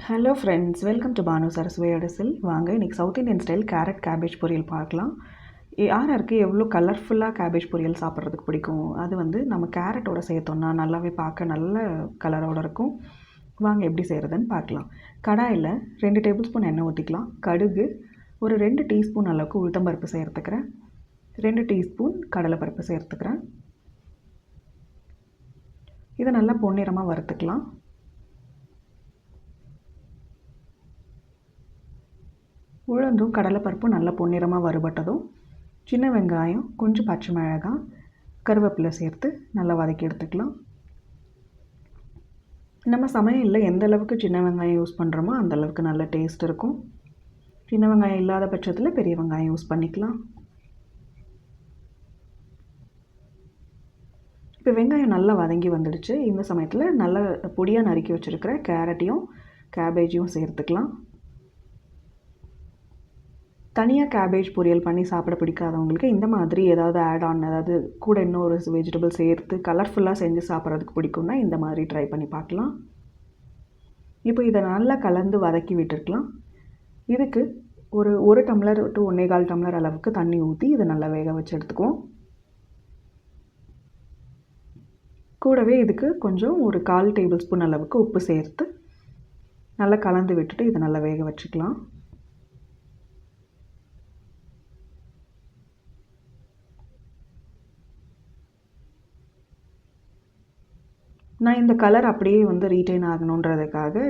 Hello friends, welcome to Bhanu சரஸ்வதியோடசில். வாங்க இன்றைக்கி south Indian style carrot cabbage poriyal பார்க்கலாம். யாருக்கு எவ்வளோ கலர்ஃபுல்லாக கேபேஜ் பொரியல் சாப்பிட்றதுக்கு பிடிக்கும். அது நம்ம கேரட்டோட சேர்த்தோன்னா நல்லாவே பார்க்க நல்ல கலரோடு இருக்கும். வாங்க எப்படி செய்கிறதுன்னு பார்க்கலாம். கடாயில் 2 டேபிள் ஸ்பூன் எண்ணெய் ஊற்றிக்கலாம். கடுகு, ஒரு 2 டீஸ்பூன் அளவுக்கு உளுத்தம்பருப்பு சேர்த்துக்கிறேன். 2 டீஸ்பூன் கடலைப்பருப்பு சேர்த்துக்கிறேன். இதை நல்லா பொன்னிறமாக வறுத்துக்கலாம். உளுந்தும் கடலைப்பருப்பும் நல்லா பொன்னிறமாக வறுபட்டதும் சின்ன வெங்காயம், கொஞ்சம் பச்சை மிளகாய், கருவேப்பிலை சேர்த்து நல்லா வதக்கி எடுத்துக்கலாம். நம்ம சமையலில் எந்த அளவுக்கு சின்ன வெங்காயம் யூஸ் பண்ணுறோமோ அந்த அளவுக்கு நல்ல டேஸ்ட் இருக்கும். சின்ன வெங்காயம் இல்லாத பட்சத்தில் பெரிய வெங்காயம் யூஸ் பண்ணிக்கலாம். இப்போ வெங்காயம் நல்லா வதங்கி வந்துடுச்சு. இந்த சமயத்தில் நல்லா பொடியாக நறுக்கி வச்சுருக்கிற கேரட்டையும் கேபேஜையும் சேர்த்துக்கலாம். தனியாக கேபேஜ் பொரியல் பண்ணி சாப்பிட பிடிக்காதவங்களுக்கு இந்த மாதிரி ஏதாவது ஆட் ஆன், அதாவது கூட இன்னொரு வெஜிடபிள் சேர்த்து கலர்ஃபுல்லாக செஞ்சு சாப்பிட்றதுக்கு பிடிக்கும்னா இந்த மாதிரி ட்ரை பண்ணி பார்க்கலாம். இப்போ இதை நல்லா கலந்து வதக்கி விட்டுருக்கலாம். இதுக்கு ஒரு டம்ளர் டு 1.25 டம்ளர் அளவுக்கு தண்ணி ஊற்றி இதை நல்லா வேக வச்சு எடுத்துக்குவோம். கூடவே இதுக்கு கொஞ்சம் ஒரு 1/4 டேபிள் ஸ்பூன் அளவுக்கு உப்பு சேர்த்து நல்லா கலந்து விட்டுட்டு இதை நல்லா வேக வச்சுக்கலாம். நான் இந்த கலர் அப்படியே ரீட்டைன் ஆகணுன்றதுக்காக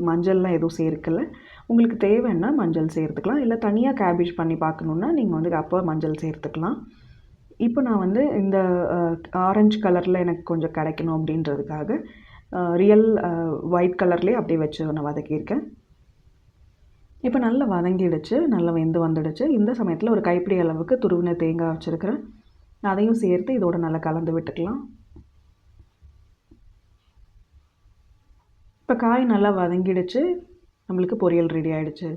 மஞ்சள்லாம் எதுவும் சேர்க்கலை. உங்களுக்கு தேவைன்னா மஞ்சள் சேர்த்துக்கலாம். இல்லை தனியாக கேபேஜ் பண்ணி பார்க்கணுன்னா நீங்கள் அப்போ மஞ்சள் சேர்த்துக்கலாம். இப்போ நான் இந்த ஆரஞ்சு கலரில் எனக்கு கொஞ்சம் கிடைக்கணும் அப்படின்றதுக்காக ரியல் ஒயிட் கலர்லேயே அப்படியே வச்சு நான் வதக்கியிருக்கேன். இப்போ நல்லா வதங்கிடுச்சு, நல்லா வெந்து வந்துடுச்சு. இந்த சமயத்தில் ஒரு கைப்பிடி அளவுக்கு துருவின தேங்காய் வச்சுருக்கிறேன். அதையும் சேர்த்து இதோட நல்லா கலந்து விட்டுக்கலாம். இப்போ காய் நல்லா வதங்கிடுச்சு, நம்மளுக்கு பொரியல் ரெடி ஆகிடுச்சு.